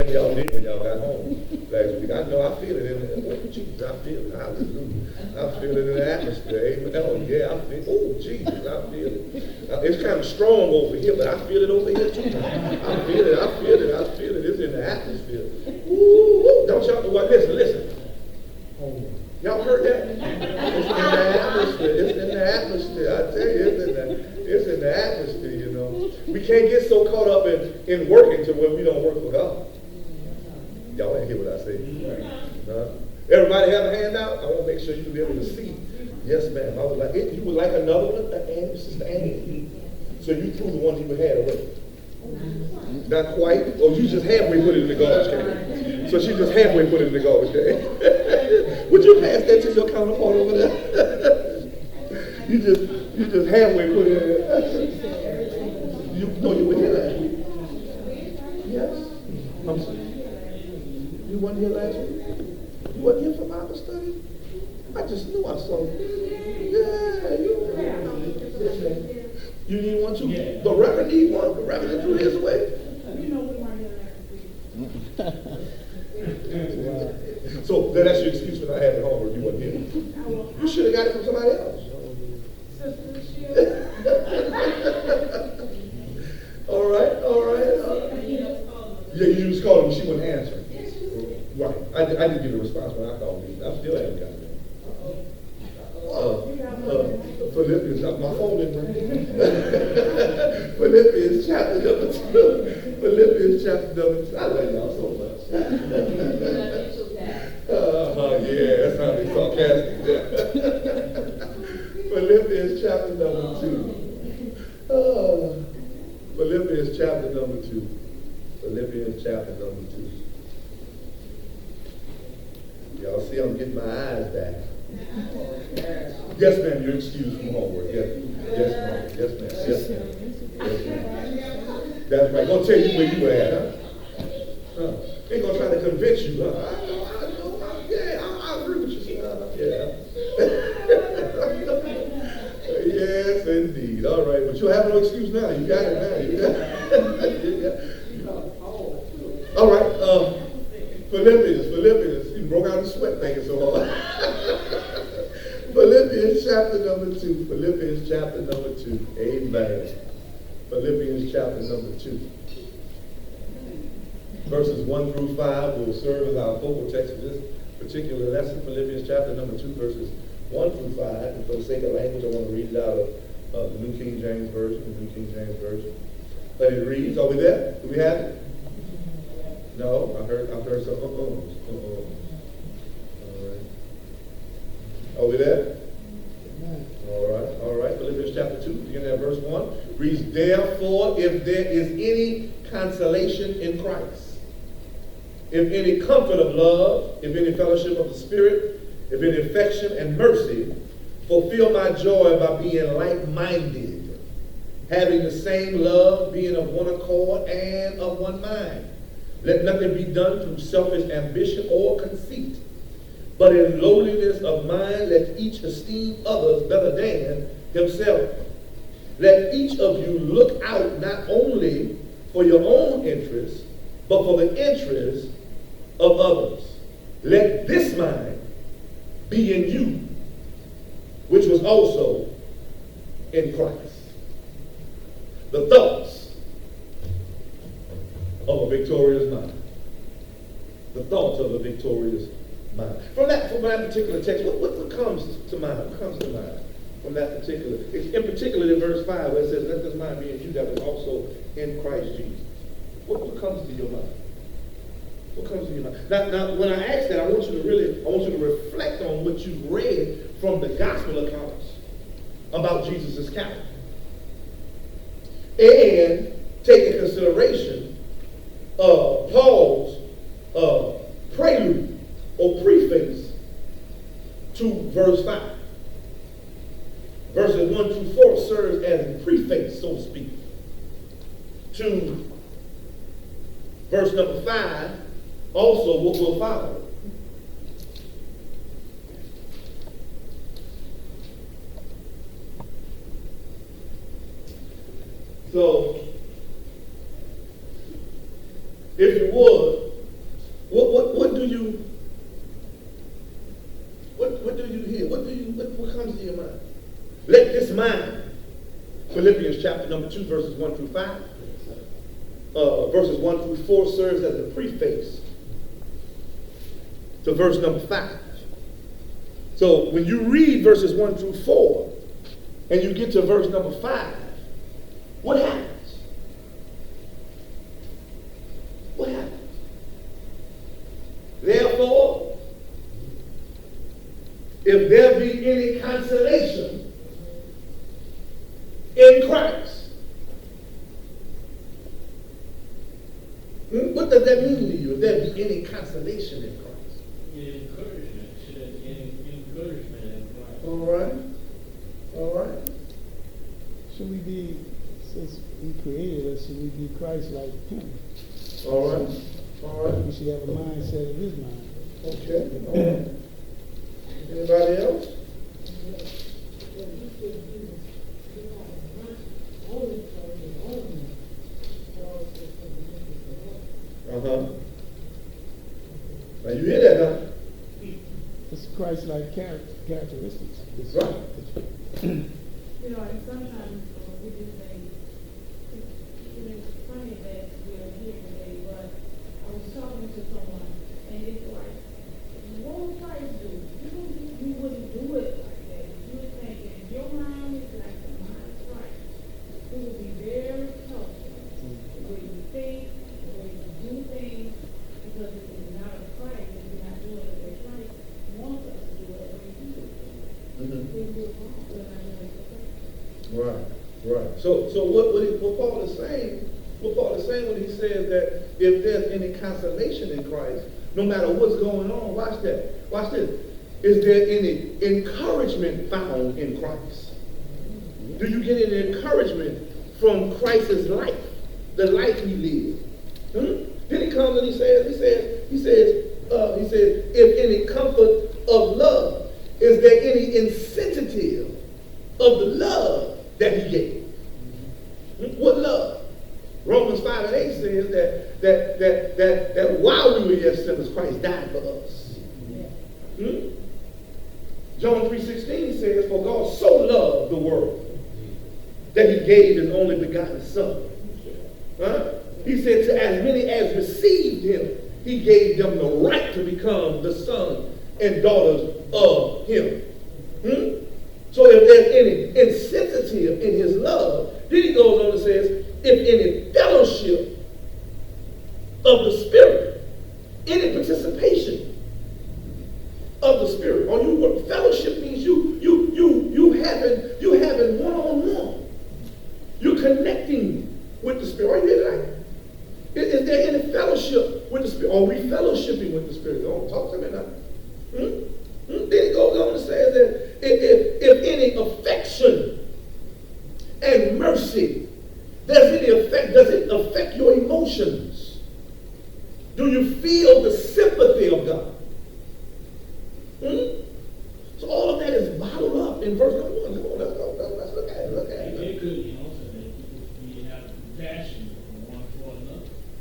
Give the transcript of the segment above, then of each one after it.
many of y'all did when y'all got home last week. I know I feel it in the, oh, Jesus, I feel it. Hallelujah. I feel it in the atmosphere. Amen. Oh, yeah, I feel it. Oh, Jesus, I feel it. It's kind of strong over here, but I feel it over here too. I feel it. I feel it. I feel it. It's in the atmosphere. Ooh, don't y'all know what? Listen. Oh, y'all heard that? It's in the atmosphere. It's in the atmosphere. I tell you, it's in the atmosphere, you know. We can't get so caught up in working to where we don't work for God. Y'all ain't hear what I said. Everybody have a handout? I want to make sure you can be able to see. Yes, ma'am. I was like, you would like another one? Sister Annie. So you threw the one you had away. Not quite. Oh, you just halfway put it in the garbage can. So she just halfway put it in the garbage can. Would you pass that to your counterpart over there? you just halfway put it in there. You were here last week. Yes. I'm sorry. You weren't here last week? You weren't here for Bible study? I just knew I saw you. Yeah, you need one too? Yeah. The Reverend need one. The Reverend threw his away. You know we weren't here last week. So that's your excuse for not having homework. You weren't here. You should have got it from somebody else. All right. Yeah, you just called her, she wouldn't answer. Right. I didn't get a response when I called you. I still haven't got it. Philippians, my phone didn't ring. Philippians chapter number 2. Philippians chapter number 2. I love y'all so much. Yeah, that's how they sarcastic there. Philippians chapter number 2. Philippians chapter number 2. Philippians chapter number 2. Y'all see I'm getting my eyes back. Yes, ma'am, you're excused from homework. Yes, ma'am. That's right. Gonna tell you where you were at, huh? Ain't gonna try to convince you, huh? I know. Yeah, I agree with you, son. Yeah. Yes, indeed. All right, but you have no excuse now. You got it now. All right. Philippians. He broke out in sweat thinking so hard. Philippians chapter number 2. Philippians chapter number 2. Amen. Philippians chapter number 2. Verses 1 through 5 will serve as our focal text for this particular lesson. Philippians chapter number 2, verses 1 through 5. And for the sake of language, I want to read it out of the New King James Version. But it reads, are we there? Do we have it? No, I've heard some All right. Are we there? All right. Philippians chapter 2, beginning at verse 1, reads, therefore, if there is any consolation in Christ, if any comfort of love, if any fellowship of the Spirit, if any affection and mercy, fulfill my joy by being like-minded, having the same love, being of one accord and of one mind. Let nothing be done through selfish ambition or conceit, but in lowliness of mind, let each esteem others better than himself. Let each of you look out not only for your own interests, but for the interests of others. Let this mind be in you, which was also in Christ. The thoughts of a victorious mind. The thoughts of a victorious mind. From that particular text, what comes to mind? What comes to mind from that particular? In particular, in verse 5, where it says, "Let this mind be in you that was also in Christ Jesus." What comes to your mind? What comes to your mind? Now, when I ask that, I want you to reflect on what you've read from the gospel accounts about Jesus' character, and take in consideration Paul's prelude or preface to verse 5. Verses 1 through 4 serves as a preface, so to speak, to verse number 5, also what will follow. So, if you would, hear? What comes to your mind? Let this mind, Philippians chapter number 2, verses 1 through 5, verses 1 through 4 serves as the preface to verse number 5. So when you read verses 1 through 4, and you get to verse number 5, what happens? What happens? Therefore, if there be any consolation in Christ. What does that mean to you, if there be any consolation in Christ? Encouragement. Encouragement in Christ. All right. All right. Should we be, since he created us, should we be Christ-like him? All right. All right. We should have a mindset of his mind. Okay. All right. Anybody else? Uh-huh. Now you hear that, huh? It's Christ-like characteristics. It's right. You know, and sometimes we do things, it's funny that we are here today, but I was talking to someone, and it's like, what would Christ do? You wouldn't do it like that. You would think, if your mind is like the mind of Christ, it would be very helpful. The way you think, the way you do things, because it is not of Christ, and you're not doing it the way Christ wants us to do it, the way you do it. Then we're wrong. We're not doing it the way. Right, right. So what Paul is saying when he says that if there's any consolation in Christ, no matter what's going on, watch that. Watch this. Is there any encouragement found in Christ? Do you get any encouragement from Christ's life, the life he lived? Then he comes and he says, if any comfort of love, is there any incentive of the love that he gave? What love? Romans 5 and 8 says that while we were yet sinners, Christ died for us. John 3:16 says, for God so loved the world that he gave his only begotten Son. He said to as many as received him, he gave them the right to become the sons and daughters of him. So if there's any insensitive in his love, then he goes on and says, if any fellowship of the Spirit, any participation of the Spirit, or what fellowship means you having one-on-one. You're connecting with the Spirit. Are you hear that? Is there any fellowship with the Spirit? Are we fellowshipping with the Spirit? Don't talk to me now. Then he goes on and says that if any affection and mercy, does it affect your emotions? Do you feel the sympathy of God? So all of that is bottled up in verse number 1. Come on, let's look at it. It could, so that people have compassion from one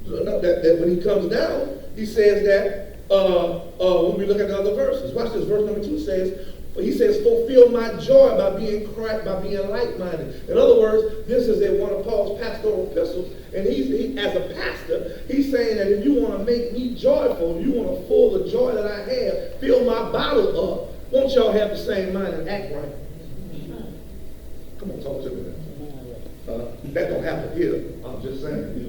for another. That when he comes down, he says that when we look at the other verses. Watch this. Verse number 2 says, he says, fulfill my joy by being like-minded. In other words, this is one of Paul's pastoral epistles, and he as a pastor, he's saying that if you want to make me joyful, you want to fill the joy that I have, fill my bottle up. Won't y'all have the same mind and act right? Come on, talk to me now. That don't happen here. I'm just saying.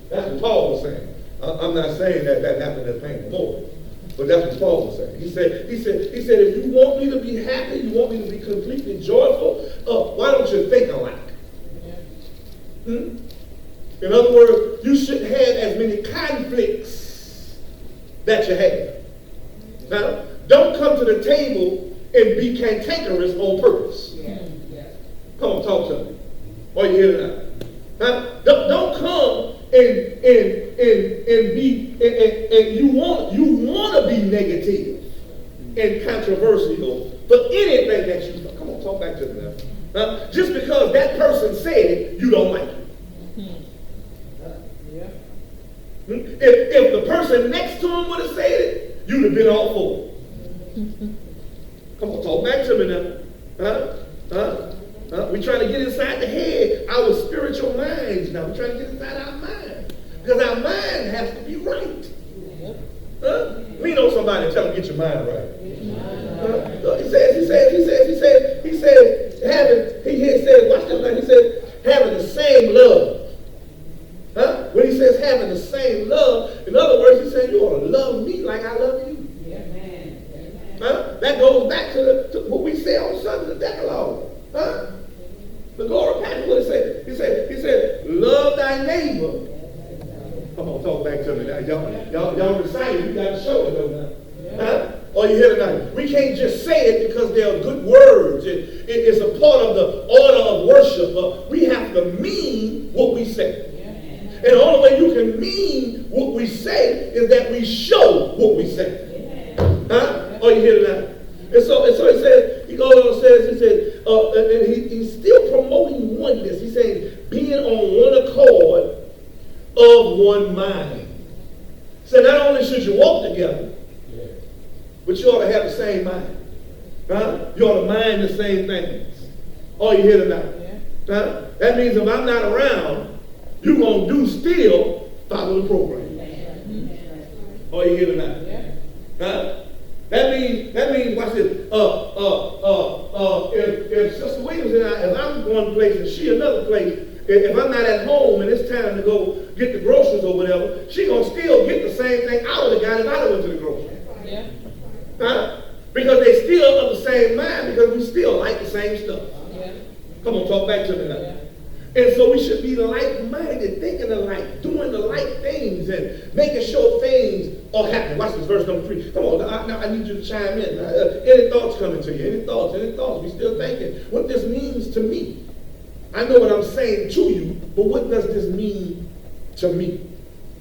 That's what Paul was saying. I'm not saying that happened at Pain Memorial. But that's what Paul was saying. He said, if you want me to be happy, you want me to be completely joyful, why don't you think alike? In other words, you shouldn't have as many conflicts that you have. Now, don't come to the table and be cantankerous on purpose. Come on, talk to me. Are you hearing that? Don't come and be and you want to be negative and controversial for anything that you come on, talk back to me now. Just because that person said it, you don't like it. If the person next to him would have said it, you'd have been all for it. Come on, talk back to me now. We're trying to get inside the head, our spiritual minds now. We're trying to get inside our mind. Because our mind has to be right. Lean on somebody and tell them, get your mind right. He says, watch this now, he says, having the same love. When he says having the same love, in other words, he said, you ought to love me like I love you. That goes back to what we say on Sunday, the Decalogue. The glory passage, what it said? He said, love thy neighbor. Come on, talk back to me now. Y'all reciting, you got to show it though now. Are you here tonight? We can't just say it because they are good words. It's a part of the order of worship. We have to mean what we say. And the only way you can mean what we say is that we show what we say. Are you here tonight? And so he says, he goes on and says, and he's still promoting oneness. He's saying, being on one accord of one mind. So not only should you walk together, but you ought to have the same mind. You ought to mind the same things. Are you here tonight? That means if I'm not around, you're going to still follow the program. Are you here tonight? That means, watch this. If Sister Williams and I, if I'm one place and she another place, if I'm not at home and it's time to go get the groceries or whatever, she gonna still get the same thing I would have got if I went to the grocery. Because they still of the same mind, because we still like the same stuff. Come on, talk back to me now. And so we should be like-minded, thinking alike, doing the like things, and making sure things are happening. Watch this, verse number 3. Come on, now I need you to chime in. Any thoughts coming to you? Any thoughts? We still thinking what this means to me. I know what I'm saying to you, but what does this mean to me?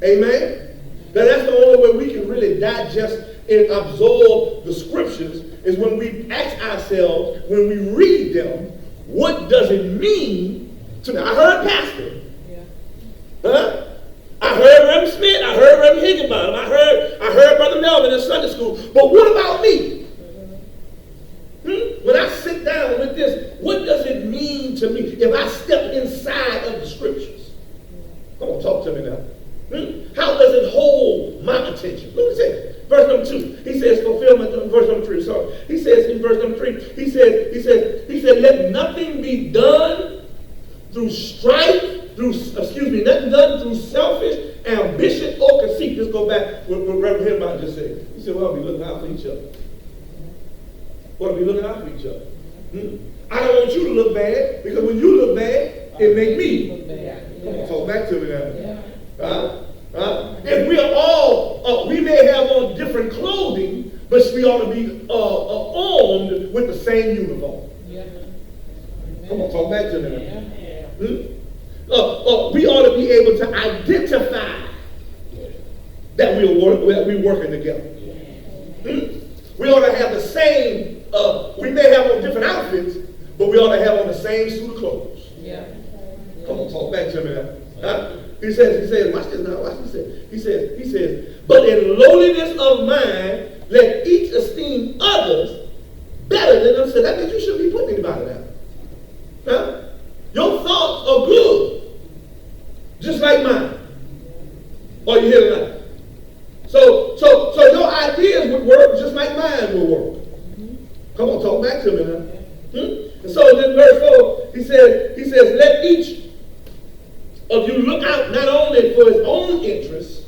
Amen? Now that's the only way we can really digest and absorb the scriptures is when we ask ourselves, when we read them, what does it mean to me? I heard Pastor. I heard Reverend Smith. I heard Reverend Higginbottom. I heard Brother Melvin in Sunday school. But what about me? When I sit down with this, what does it mean to me if I step inside of the scriptures? Come on, talk to me now. How does it hold my attention? Look what it says. Verse number 2. He says fulfillment. Verse number 3. Sorry. He says in verse number 3. He said, let nothing be done through strife, nothing done through selfish ambition or conceit. Let's go back what Reverend Higginbottom just said. He said, well, we looking out for each other. What are we looking out for each other? I don't want you to look bad, because when you look bad, it makes me look bad. Come on, talk back to me now. If we are all, we may have on different clothing, but we ought to be armed with the same uniform. Come on, talk back to me now. We ought to be able to identify that we're working together. We ought to have the same, we may have on different outfits, but we ought to have on the same suit of clothes. Come on, talk back to me now. He says, watch this now, watch this. He says, but in lowliness of mind, let each esteem others better than themselves. That means you shouldn't be putting anybody down. Your thoughts are good, just like mine. Are you here tonight? So your ideas would work just like mine will work. Come on, talk back to me now. And so in verse 4, he says, let each of you look out not only for his own interests,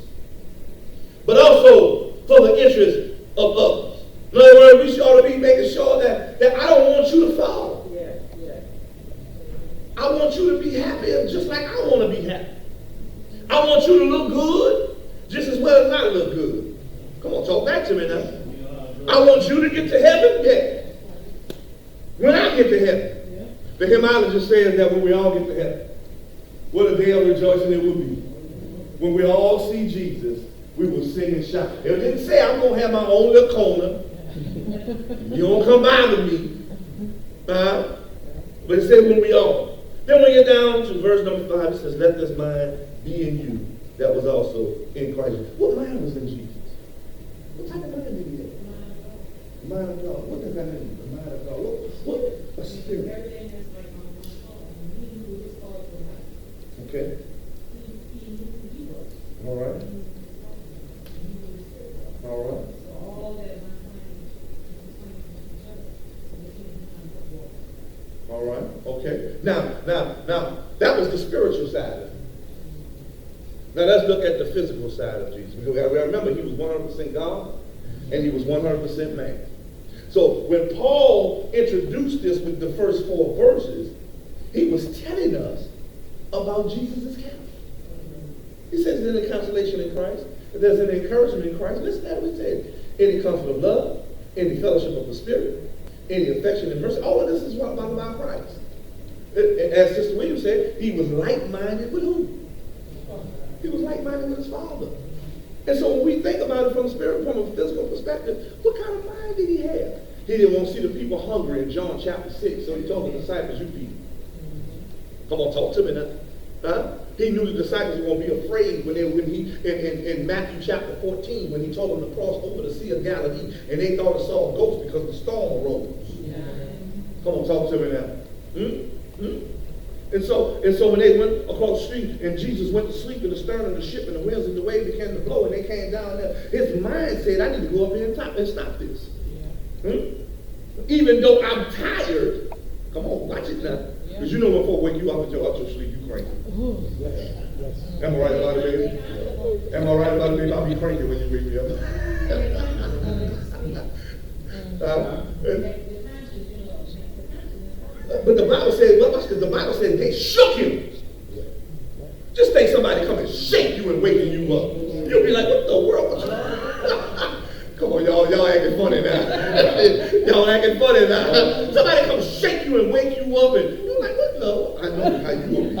but also for the interests of others. In other words, we ought to be making sure that I don't want you to fall. I want you to be happy just like I want to be happy. I want you to look good just as well as I look good. Come on, talk back to me now. I want you to get to heaven, when I get to heaven. The hymnologist says that when we all get to heaven, what a day of rejoicing it will be. When we all see Jesus, we will sing and shout. It didn't say I'm going to have my own little corner. You don't come by with me. But it says when we all. Then when you get down to verse number 5, it says, let this mind be in you that was also in Christ. What mind was in Jesus? What type of mind did he have? The mind of God. What does that mean? The mind of God. What? A spirit. Everything that's like on one call. When he knew his call for life, Okay. he knew who he was. All right. He knew his call for life. He knew his spirit was. All right. So all that my time was playing with each other. And they came behind the wall. All right. Okay. Now, that was the spiritual side of it. Now let's look at the physical side of Jesus. Because remember, he was 100% God and he was 100% man. So when Paul introduced this with the first 4 verses, he was telling us about Jesus' character. He says there's any consolation in Christ, if there's any encouragement in Christ. Listen to what he said. Any comfort of love, any fellowship of the Spirit, any affection and mercy. All of this is what about Christ. As Sister Williams said, he was like-minded with who? He was like-minded with his Father. And so when we think about it from a physical perspective, what kind of mind did he have? He didn't want to see the people hungry in John chapter 6, so he told the disciples, you feed them. Come on, talk to me now. Huh? He knew the disciples were going to be afraid when he in Matthew chapter 14, when he told them to cross over the Sea of Galilee, and they thought it saw a ghost because the storm arose. Yeah. Come on, talk to me now. And so when they went across the street and Jesus went to sleep in the stern of the ship and the winds of the wave began to blow and they came down there, his mind said, I need to go up here and stop this. Even though I'm tired, come on, watch it now. Because you know when folk wake you up out your sleep, you cranky. Am I right about it, baby? Am I right about it, baby? I'll be cranky when you wake me up. But the Bible said, the Bible said they shook him. Just think somebody come and shake you and waking you up. You'll be like, what the world? Come on, y'all acting funny now. Y'all acting funny now. Somebody come shake you and wake you up and you're like, what the? I know how you want me.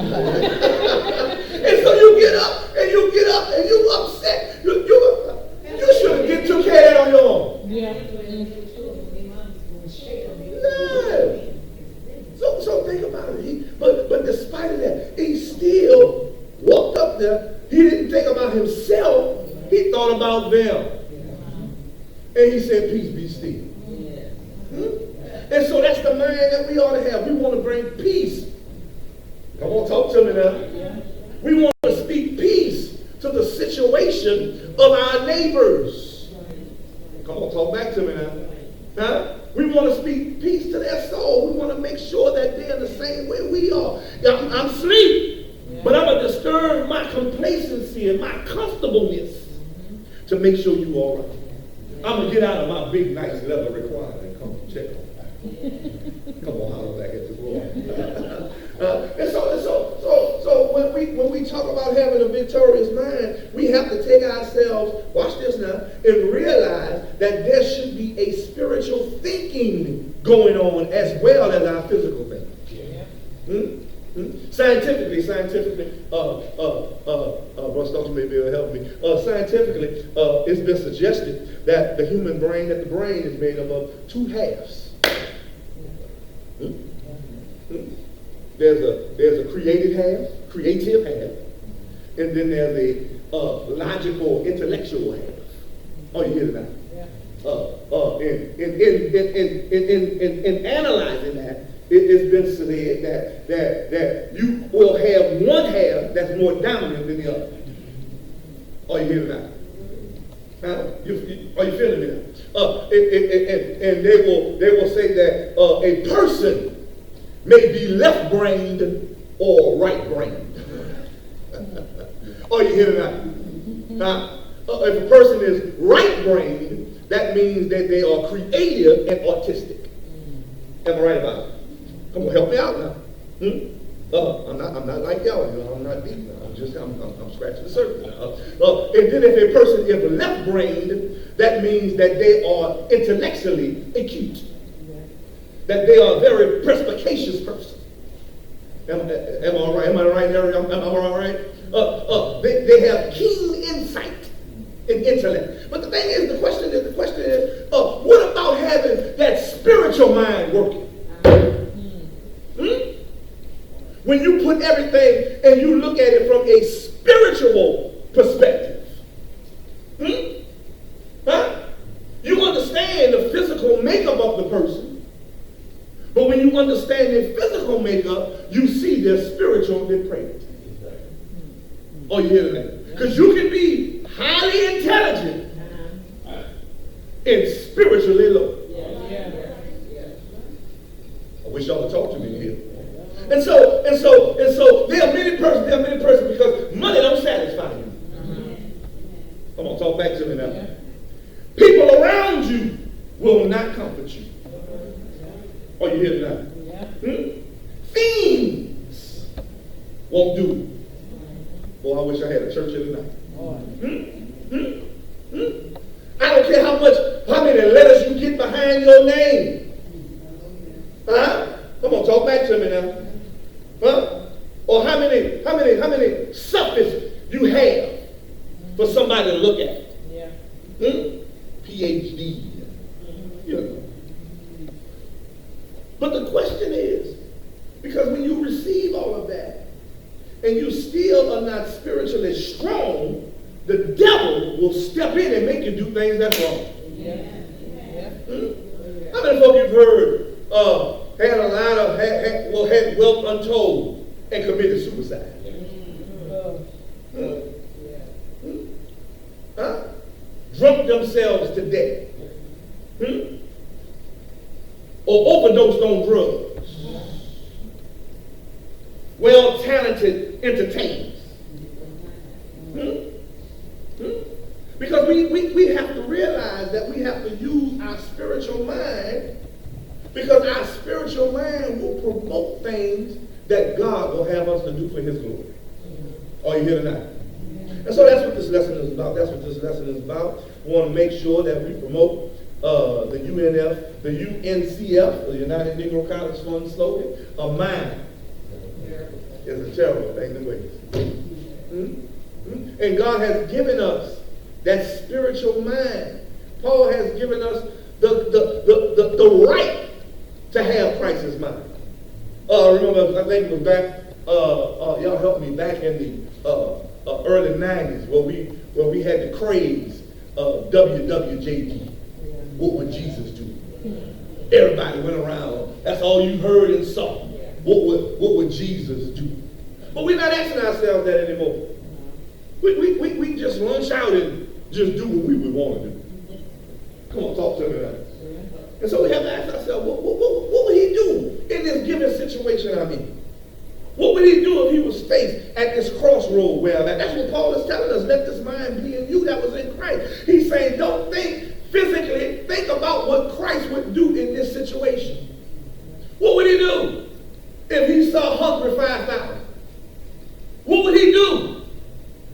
And so you get up and you upset. You should have took care of that on your own. Yeah. So think about it. But despite of that, he still walked up there. He didn't think about himself. He thought about them. And he said, peace be still. And so that's the mind that we ought to have. We want to bring peace. Come on, talk to me now. We want to speak peace to the situation of our neighbors. Come on, talk back to me now. Huh? We want to speak peace to their soul. We want to make sure that they're the same way we are. I'm asleep, but I'm going to disturb my complacency and my comfortableness to make sure you're all right. I'm going to get out of my big, nice leather recliner and come check on you. Come on, holler back at the Lord. And so when we talk about having a victorious mind, we have to take ourselves, watch this now, and realize that there should be a spiritual thinking going on as well as our physical thinking. Scientifically, Brother Stokes may be able to help me. Scientifically, it's been suggested that the human brain, that the brain is made up of 2 halves. There's a creative half, and then there's a logical, intellectual half. Oh, you hear that? In analyzing that, it's been said that you will have one half that's more dominant than the other. Are you hearing that? Are you feeling me now? And they will say that a person may be left-brained or right-brained. Are you hearing that? If a person is right-brained, that means that they are creative and autistic. Am I right about it? Come on, help me out now. I'm not like y'all, I'm not deep now. I'm scratching the surface now. And then if a person is left-brained, that means that they are intellectually acute. That they are a very perspicacious person. Am I right? Am I right, Harry? Am I all right? They have keen insight and intellect. But the thing is, the question is, what about having that spiritual mind working? When you put everything and you look at it from a spiritual perspective. Huh? physical makeup of the person, but when you understand their physical makeup, you see their spiritual depravity. Oh, you hear that? Because you can be highly intelligent and spiritually low. I wish y'all would talk to me here. And so there are many persons because money don't satisfy you. Come on, talk back to me now. People around you will not comfort you. Oh, you hear that? Things won't do it. Boy, I wish I had a church here tonight. I don't care how many letters you get behind your name. Huh? Come on, talk back to me now. Huh? Or how many suffixes you have for somebody to look at. PhD. You know. But the question is, because when you receive all of that, and you still are not spiritually strong, the devil will step in and make you do things that's wrong. How many folk you've heard had a lot of had wealth untold and committed suicide? Huh? Drunk themselves to death. Or overdosed on drugs. Well-talented entertainers. Because we have to realize that we have to use our spiritual mind, because our spiritual mind will promote things that God will have us to do for his glory. Are you here tonight? And so that's what this lesson is about. We want to make sure that we promote the UNF, the UNCF, the United Negro College Fund slogan, a mind is a terrible thing to waste. And God has given us that spiritual mind. Paul has given us the right to have Christ's mind. Remember, I think it was back, y'all helped me, back in the early 90s where we had the craze of WWJD. What would Jesus do? Everybody went around. That's all you heard and saw. What would Jesus do? But we're not asking ourselves that anymore. We just lunch out and just do what we would want to do. Come on, talk to me now. And so we have to ask ourselves, what would he do in this given situation I'm in? What would he do if he was faced at this crossroad where I'm at? That's what Paul is telling us. Let this mind be in you that was in Christ. He's saying, don't think physically, think about what Christ would do in this situation. What would he do if he saw hungry 5,000? What would he do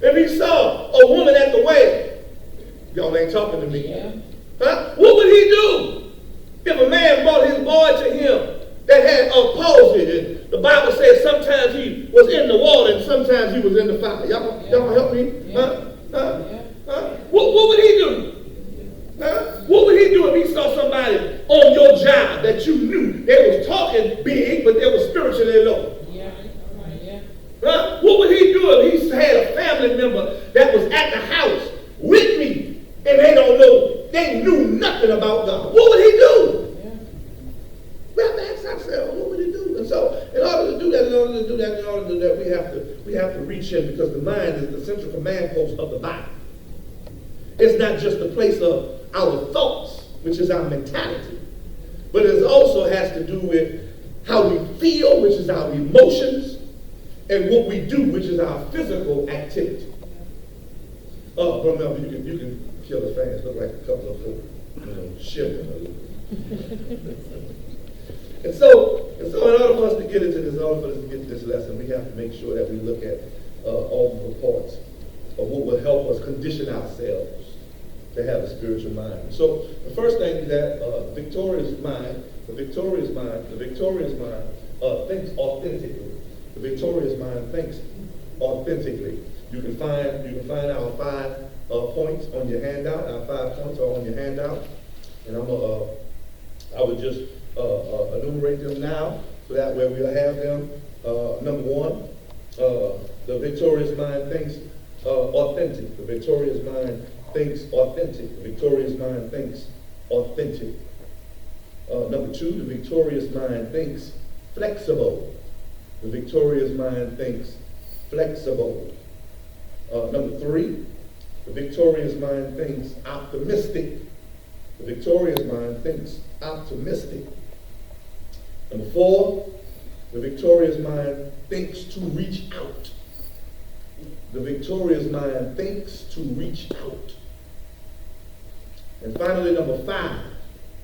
if he saw a woman at the well? Y'all ain't talking to me. Huh? What would he do if a man brought his boy to him that had a palsy? And the Bible says sometimes he was in the water and sometimes he was in the fire. Y'all help me? What would he do? What would he do if he saw somebody on your job that you knew they was talking big but they were spiritually low? What would he do if he had a family member that was at the house with me and they knew nothing about God? What would he do? We have to ask ourselves, what would he do? And so in order to do that, we have to reach in, because the mind is the central command post of the body. It's not just the place of our thoughts, which is our mentality, but it also has to do with how we feel, which is our emotions, and what we do, which is our physical activity. Remember, you can kill the fans. Look like a couple of them, shivering a little. And so in order for us to get into this, in order for us to get to this lesson, we have to make sure that we look at all the reports of what will help us condition ourselves to have a spiritual mind. So the first thing is that the victorious mind thinks authentically. The victorious mind thinks authentically. You can find our 5 points on your handout. Our 5 points are on your handout, and I would just enumerate them now, so that way we'll have them. Number 1, the victorious mind thinks authentic. The victorious mind thinks authentic. The victorious mind thinks authentic. Number two, the victorious mind thinks flexible. The victorious mind thinks flexible. Number three, the victorious mind thinks optimistic. The victorious mind thinks optimistic. Number four, the victorious mind thinks to reach out. The victorious mind thinks to reach out. And finally, number five,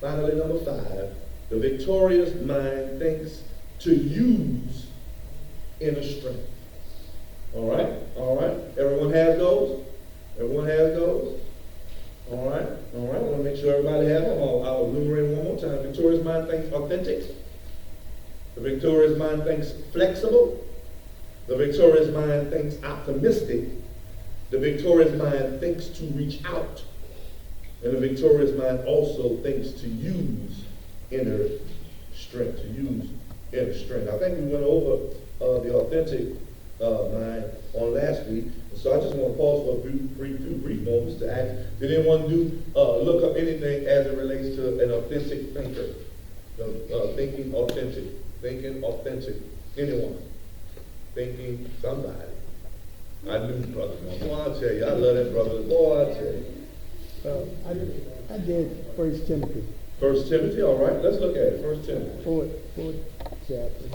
the victorious mind thinks to use inner strength. All right? Everyone has those? All right? I want to make sure everybody has them. I'll enumerate one more time. The victorious mind thinks authentic. The victorious mind thinks flexible. The victorious mind thinks optimistic. The victorious mind thinks to reach out. And the victorious mind also thinks to use inner strength. I think we went over the authentic mind on last week. So I just want to pause for a few brief moments to ask, did anyone look up anything as it relates to an authentic thinker? Thinking authentic. Anyone? Thinking somebody. I knew brother. Boy, I tell you, I love that brother. Boy, I tell you. I did 1 Timothy. 1 Timothy, all right. Let's look at it. 1 Timothy. Fourth chapter.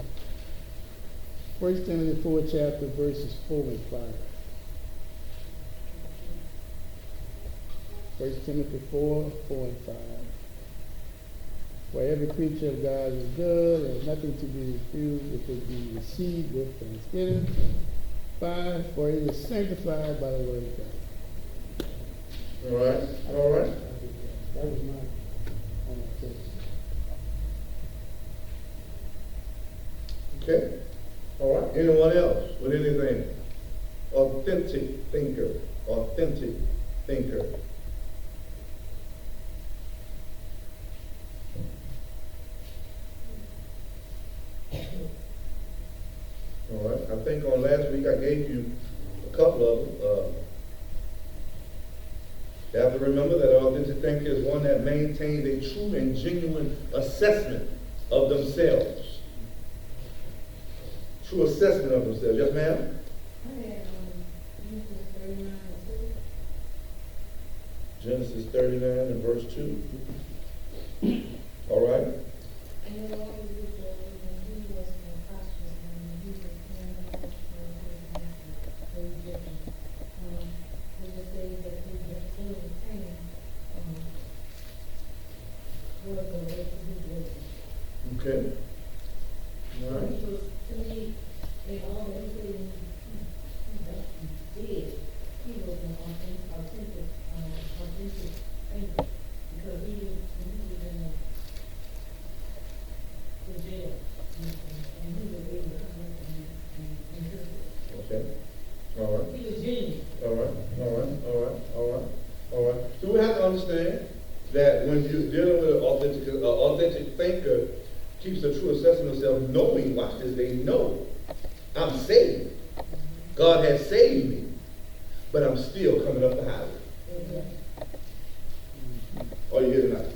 1 Timothy 4 chapter, verses 4 and 5. 1 Timothy 4 and 5. For every creature of God is good, and nothing to be refused if it be received with thanksgiving. 5, for it is sanctified by the word of God. All right. That was my Okay. All right. Anyone else with anything? Authentic thinker. All right. I think on last week I gave you a couple of them. You have to remember that an authentic thinker is one that maintains a true and genuine assessment of themselves. True assessment of themselves. Yes, ma'am? I had Genesis 39 and 2. Genesis 39 and verse 2. All right. And the Lord was with Joseph, and he was prosperous, and he was carrying out his master, the Egyptian. It just says that he had full of pain, was the way to do it. Okay. All right. Because to me, they always say he did. He was an authentic thinker. Because he was in the jail, and he was able to come up and do it. Okay. All right. He was genuine. All right. So we have to understand that when you're dealing with an authentic thinker, keeps a true assessment of self, knowing, watch this, they know I'm saved. God has saved me, but I'm still coming up the highway. Are you hearing that?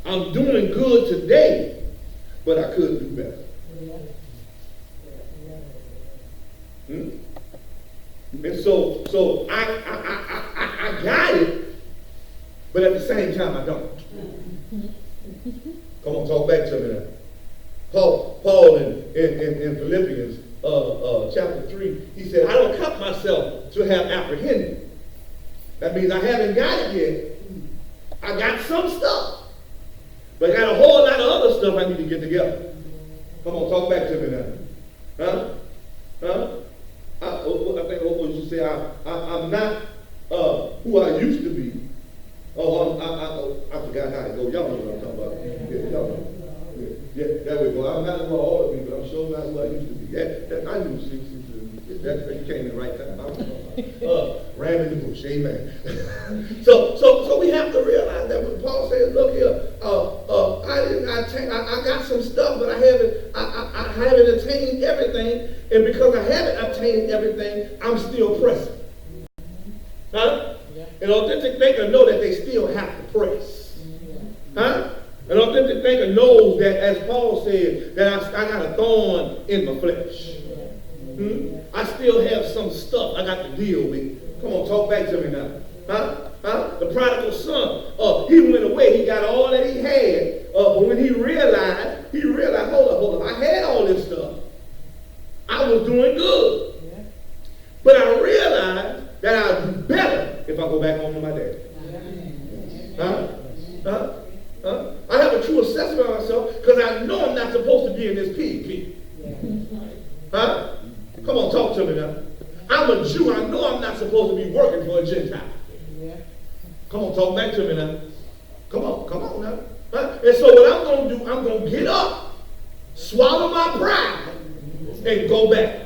I'm doing good today, but I could do better. And so I got it, but at the same time I don't. Come on, talk back to me now. Paul in Philippians chapter 3, he said, I don't count myself to have apprehended. That means I haven't got it yet. I got some stuff, but I got a whole lot of other stuff I need to get together. Come on, talk back to me now. I think what you say, I'm not who I used to be. I forgot how to go. Y'all know what I'm talking about. Yeah, y'all know. Yeah, there we go. I'm not who I ought to be, but I'm sure not who I used to be. I knew. You came in the right time. Ram in the bush. Amen. So we have to realize that when Paul says, look here, I got some stuff, but I haven't attained everything, and because I haven't attained everything, I'm still pressing. Huh? An authentic thinker know that they still have to press. Huh? An authentic thinker knows that, as Paul said, that I got a thorn in my flesh. I still have some stuff I got to deal with. Come on, talk back to me now. Huh? The prodigal son, he went away. He got all that he had. But when he realized, hold up, I had all this stuff. I was doing good. Yeah. But I realized that I'll do better if I go back home to my dad. I have a true assessment of myself because I know I'm not supposed to be in this pig. Huh? Come on, talk to me now. I'm a Jew. I know I'm not supposed to be working for a Gentile. Yeah. Come on, talk back to me now. Come on now. Huh? And so what I'm going to do, I'm going to get up, swallow my pride, and go back.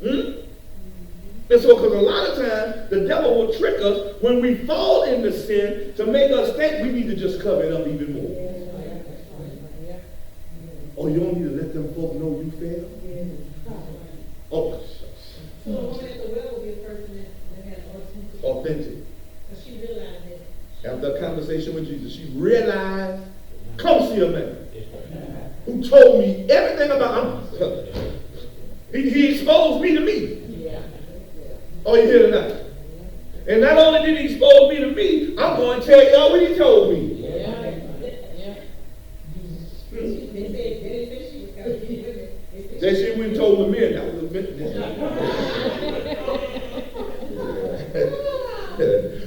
And so, because a lot of times, the devil will trick us when we fall into sin to make us think we need to just cover it up even more. Oh, you don't need to let them folk know you failed? Oh, so the woman at the well will be a person that has authentic. Authentic. Because she realized that. After a conversation with Jesus, she realized, come see a man who told me everything about him. He exposed me to me. Oh, you hear it now? And not only did he expose me to me, I'm going to tell y'all what he told me. That she went and told the men. That was a bit.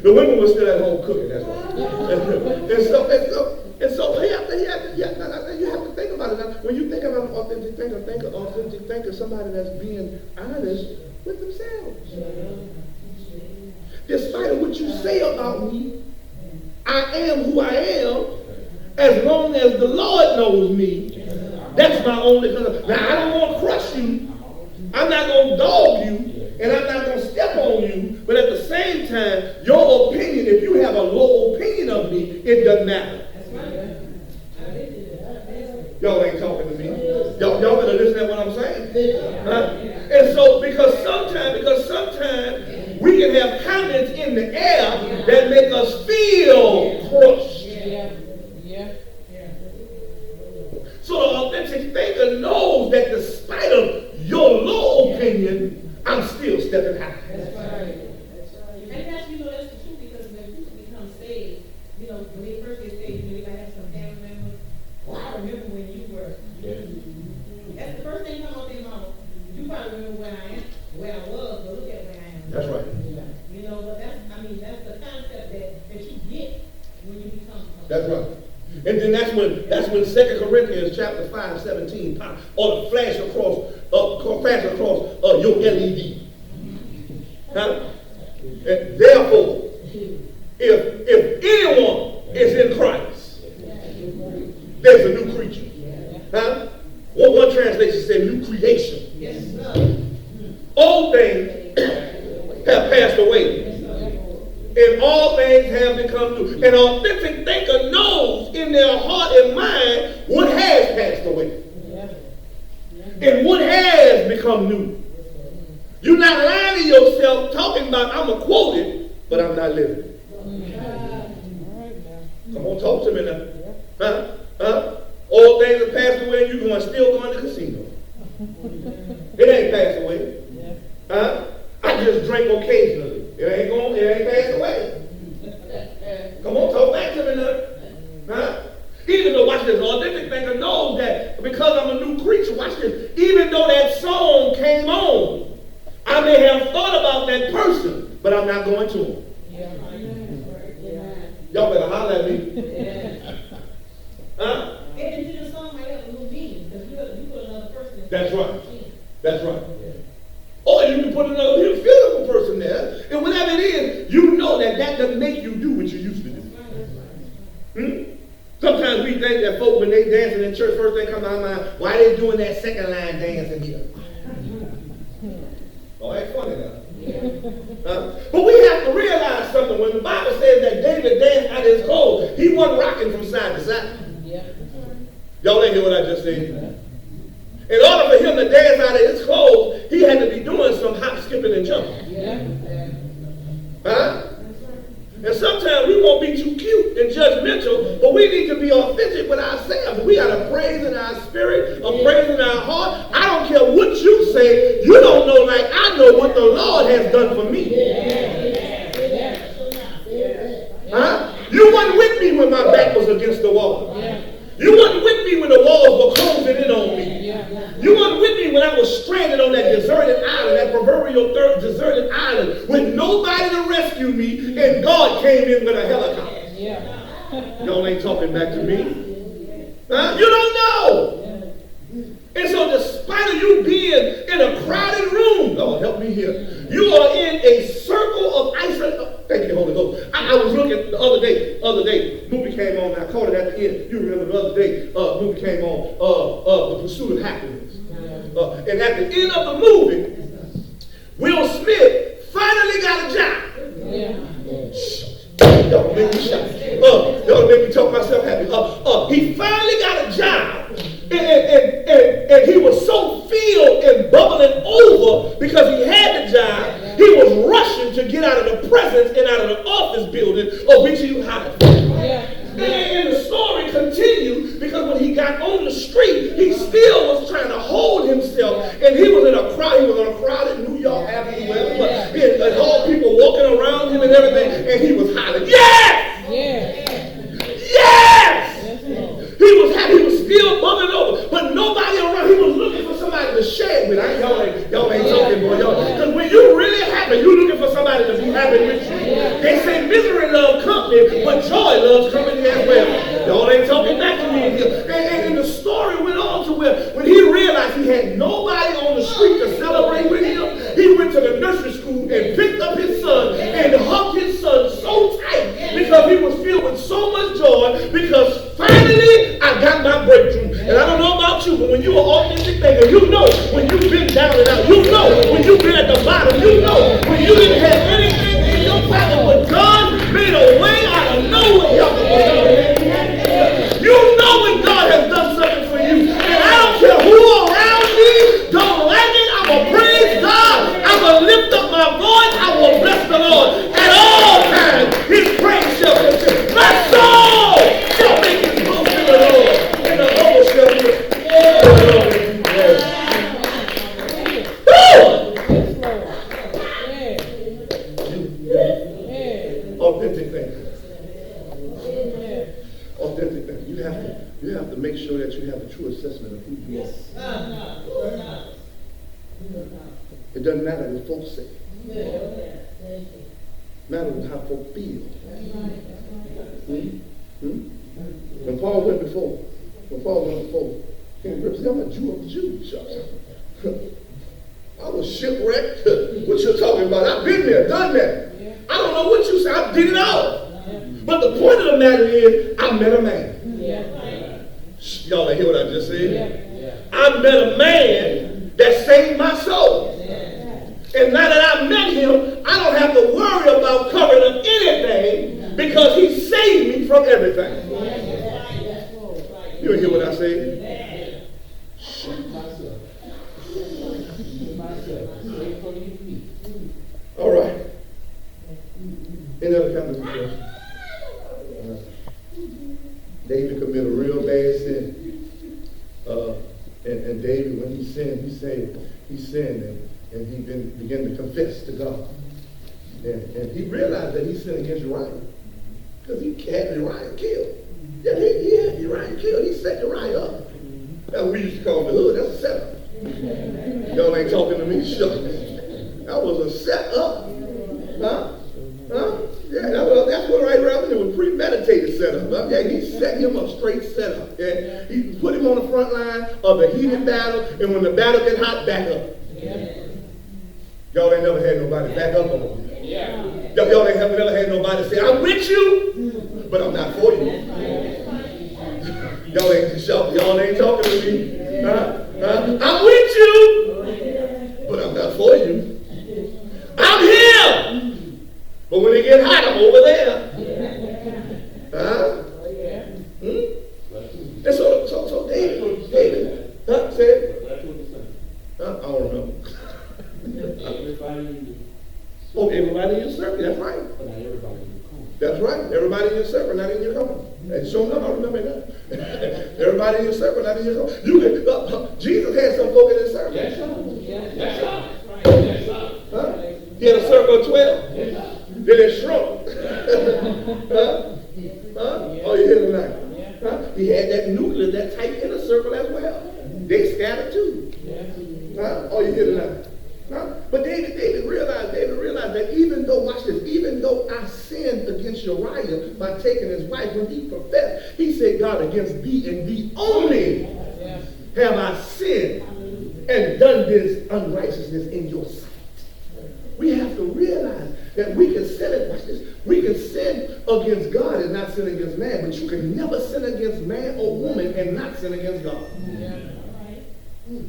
The women were still at home cooking. That's why. And so you have to think about it. Now, when you think about an authentic thinker, somebody that's being honest with themselves. Despite of what you say about me, I am who I am. As long as the Lord knows me, that's my only concern. Now, I don't want to crush you. I'm not going to dog you. And I'm not going to step on you. But at the same time, your opinion, if you have a low opinion of me, it doesn't matter. Y'all ain't talking to me. Y'all better listen to what I'm saying. And so, because sometimes we can have comments in the air that make us feel crushed. So the authentic thinker knows that despite of your low opinion, I'm still stepping high. That's right. And that's, that's the truth, because when people become saved, when they first get saved, they might have some family members. Well, I remember when you were. That's the first thing come off their mouth. You probably remember where I was, but look at where I am. That's right. But that's the concept that you get when you become. That's right. And then that's when 2 Corinthians chapter 5:17 or flash across your LED. Huh? And therefore, if anyone is in Christ, there's a new creature. Huh? One translation said new creation. Yes, sir. Old things have passed away, and all things have become new. An authentic thinker knows in their heart and mind what has passed away and what has become new. You're not lying to yourself talking about I'm a quoted, but I'm not living. Come on, talk to me now. Huh? All things have passed away and you're still going to the casino. It ain't passed away. Huh? I just drink occasionally. It ain't passed away. Come on, talk back to me now. Huh? Even though, watch this, authentic thinker knows that because I'm a new creature, watch this, even though that song came on, I may have thought about that person, but I'm not going to him. Y'all better holler at me. Huh? And then the song might have a little meaning, because you put another person in. That's right. That's right. Or you can put another physical person there, and whatever it is, you know that doesn't make you do what you used to do. Sometimes we think that folk, when they dancing in church, first thing comes to our mind, why they doing that second line dancing here? Oh, that's funny now. But we have to realize something. When the Bible says that David danced out of his clothes, he wasn't rocking from side to side. Y'all didn't hear what I just said? In order for him to dance out of his clothes, he had to be doing some hop, skipping, and jumping. Huh? And sometimes we won't be too cute and judgmental, but we need to be authentic with ourselves. We got a praise in our spirit, a praise in our heart. I don't care what you say. You don't know like I know what the Lord has done for me. Huh? You weren't with me when my back was against the wall. You weren't with me when the walls were closing in on me. You weren't with me when I was stranded on that deserted island, that proverbial deserted island, with nobody to rescue me, and God came in with a helicopter. Y'all ain't talking back to me. Huh? You don't know. And so despite of you being in a crowded room, Lord help me here, you are in a circle of isolation. Thank you, Holy Ghost. I was looking the other day, movie came on, and I caught it at the end. You remember the other day, movie came on, The Pursuit of Happiness. And at the end of the movie, Will Smith finally got a job. Y'all make me shout. Y'all make me talk myself happy. He finally got a job. And he was so filled and bubbling over because he had the job. He was rushing to get out of the presence and out of the office building of which he was hired. And the story continues because when he got on the street, he still was trying to hold himself. And he was in a crowd. He was in a crowded New York Avenue, and all people walking around him and everything. And he was hollering, "Yes! Yes!" He was happy. He was still bubbling over, but nobody around. He was looking for somebody to share with. Y'all ain't talking, boy. Because when you really happy, you're looking for somebody to be happy with you. They say misery loves company, but joy loves company as well. Y'all ain't talking back to me. And the story went on to where when he realized he had nobody on the street to celebrate with him, he went to the nursery school and picked up his son and hugged his son so tight because he was filled with so much joy because finally I got my breakthrough. And I don't know about you, but when you're an authentic thinker, you know when you've been down and out. You know when you've been at the bottom. You know when you didn't have anything in your pocket, but God made a way out of nowhere. You know when God has done something for you. And I don't care who around me don't like it. I'm going to praise God. I'm going to lift up my voice. I will bless the Lord. At all times, his praise shall continue. My soul shall make his boast in the Lord. And the Lord shall be authentic things. Authentic things. You have to make sure that you have a true assessment of who you are. It doesn't matter what folks say. It matters how folks feel. When Paul went before King Agrippa said, "I'm a Jew of the Jews." I was shipwrecked. What you talking about? I've been there, done that. I don't know what you said. I did it all. But the point of the matter is, I met a man. Y'all ain't hear what I just said? I met a man that saved my soul. And now that I met him, I don't have to worry about covering up anything because he saved me from everything. You hear what I said? All right. Any other comments? David committed a real bad sin. And David, when he sinned, he sinned and he began to confess to God. And he realized that he sinned against Uriah. Because he had Uriah killed. Yeah, he had Uriah killed. He set Uriah up. That's what we used to call the hood. That's a setup. Y'all ain't talking to me. Sure. That was a setup. Huh? Yeah, that's what right around there was premeditated setup. Yeah, he set him up straight setup. Yeah, he put him on the front line of the heated battle, and when the battle get hot, back up. Y'all ain't never had nobody back up on you. Y'all ain't never had nobody say, "I'm with you, but I'm not for you." Y'all ain't talking to me. I'm with you, but I'm not for you. I'm here. But when it get hot, I'm over there. And so David, said, I don't know. Oh, everybody in your circle, that's right. That's right. Everybody in your circle, not in your company. And so enough, I remember that. Everybody in your circle, not in your company. You can, Jesus had some folk in his circle. Yes, sir. Yes, sir. Yes, sir. Huh? He had a circle of 12. Yes, sir. Then it shrunk. Huh? Oh, you hear tonight? Huh? He had that nucleus, that tight inner circle as well. They scattered too. Huh? Oh, you hear tonight? Huh? But David realized that even though, watch this, even though I sinned against Uriah by taking his wife, when he professed, he said, God, against thee and thee only have I sinned and done this unrighteousness in your sight. We have to realize that we can sin, watch this, we can sin against God and not sin against man, but you can never sin against man or woman and not sin against God.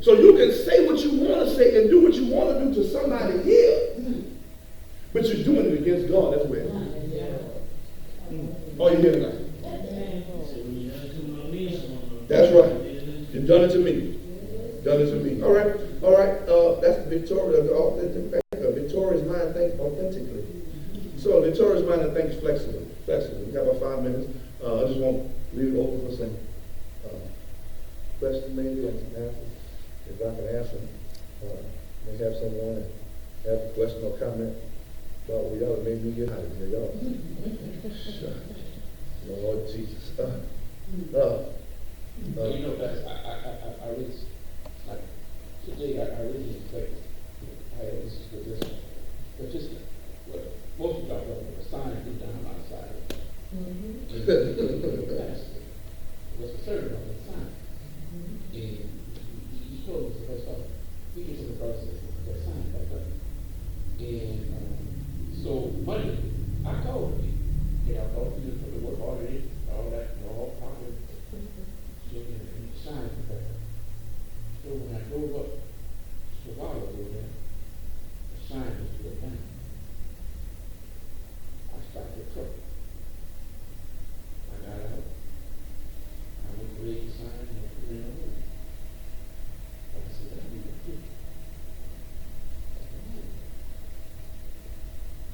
So you can say what you want to say and do what you want to do to somebody here, but you're doing it against God as well. Oh, you hear tonight? That's right. You've done it to me. Done it to me. All right. That's the victorious. Victorious mind thinks authentically. So victorious mind and thinks flexibly. We got about 5 minutes. I just want to leave it open for some questions maybe and some answers. If I can answer, may have someone that have a question or comment about what y'all made me get out of here, y'all. Lord Jesus. You know, guys, I really, like, today I really expect I had this position. But just what most people are talking about, a sign deep down outside. Was concerned about the sign. And he told us the first time, we get to the process, that sign back up. And so Monday, I called him. I called him to put the work order in, all that, all proper. And the sign back up. So when I drove up to the water over there, the sign was still down. I stopped the truck. I got out. I went to read the sign and I put it in the room. I said, I need to put it.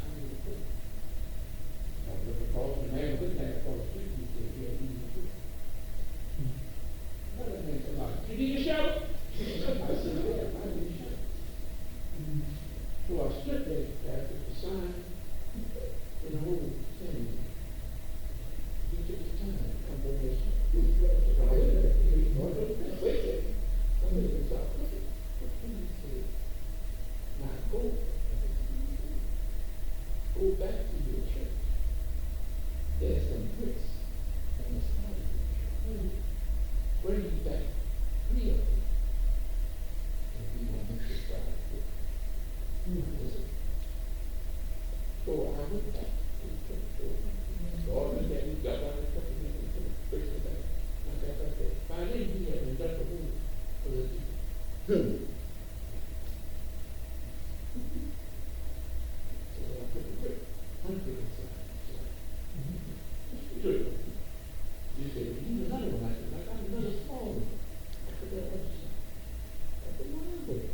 I need to put it. I looked across the man looking at it across the street. He said, yeah, you need to put it. Another man said, you need a shower? I said, yeah, I need a shower. So I stood there after the sign in the room standing. He took his time to come over there. Now go back to your church. There's some bricks on the side of your church. Bring back 3 of them. And we will make this side good. So I went back to the church door. So all of that, we got out of the truck and we put the bricks back. I got back there. By then, we had done the whole for the people. So I put the brick on the inside. Good. You said, you need another one. I said, I got another small one. I put that other side. I put my other one.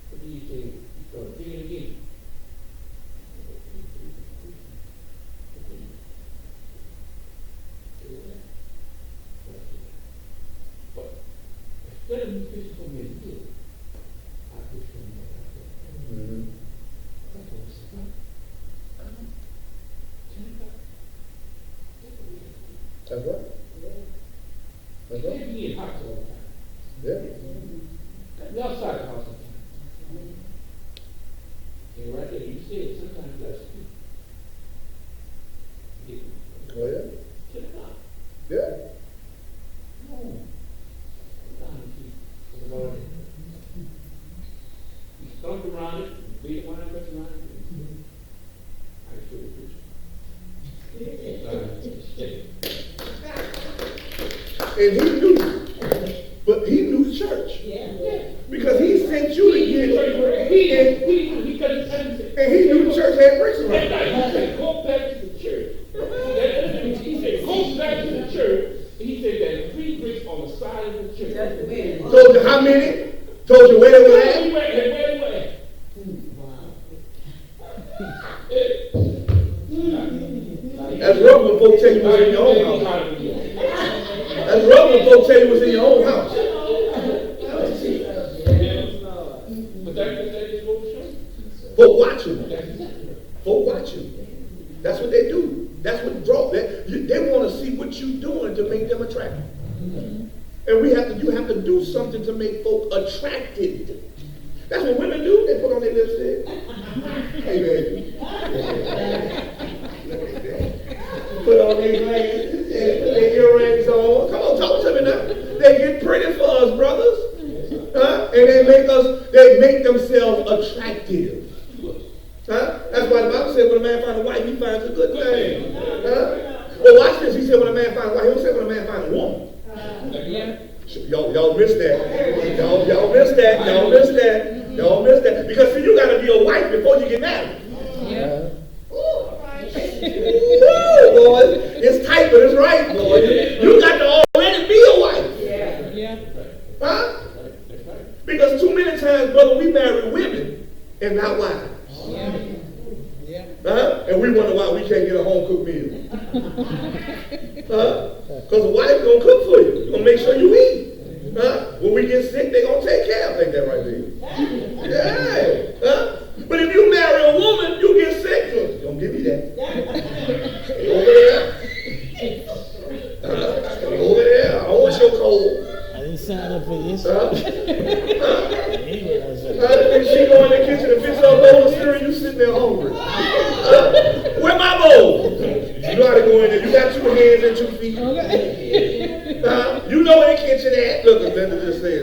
What do you say? Dig it again. But instead of me fishing for me to do it, I fish for me to do it. That's what I said. That's right. That's You right. can't be in house all the time. Yeah. Be outside the house all the time. And right there, you said sometimes that's speak. Oh, yeah. Sit down. Yeah. No. Sit down and keep the Lord. You stomp around it, beat the wine press around it. I show you a picture. And he knew, but he knew the church. Because he sent you to get He couldn't tell him. and he knew the church had bricks around He it. said, go back to the church. He said, go back to the church. He said, there's 3 bricks on the side of the church. Told you how many? Told you where they were at? Where? But that just goes to show. Folk watch you. That's exactly right. Folk watch you. That's what they do. That's what draw. They want to see what you're doing to make them attractive. And you have to do something to make folk attracted. That's what women do. They put on their lipstick. Hey, baby. Put on their glasses and put their earrings on. Come on, talk to me now. They get pretty for us, brothers. And they make themselves attractive. That's why the Bible said when a man finds a wife, he finds a good thing. Well, watch this. He said when a man finds a wife, he don't say when a man finds a woman. Y'all missed that. Y'all missed that. Y'all missed that. Y'all missed that. Because see, you got to be a wife before you get married. Ooh, boy, it's tight, but it's right, boy. You got to already be a wife. Huh? Because too many times, brother, we marry women and not wives. And we wonder why we can't get a home cooked meal. Because a wife gonna cook for you. You're gonna make sure you eat. When we get sick, they gonna take care of. Think that right there. Yeah. But if you marry a woman, you get sick. Don't give me that. Stay over there. Stay over there. I want your cold. I didn't sign up for this. She go in the kitchen and fix her a bowl of cereal, you sitting there hungry. Where my bowl? You know how to go in there. You got 2 hands and 2 feet. You know where the kitchen at. Look, Linda just said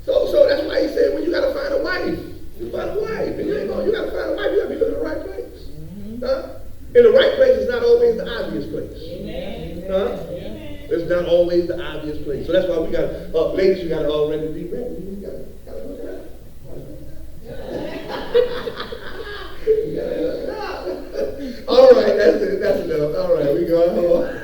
So that's why he said, well, you got to find a wife. You find a wife. And you got to find a wife. You got to be looking in the right place. And the right place is not always the obvious place. It's not always the obvious place. So that's why we got, ladies, you got to already be ready. You got to look it up. All right, that's it. That's enough. All right, we go.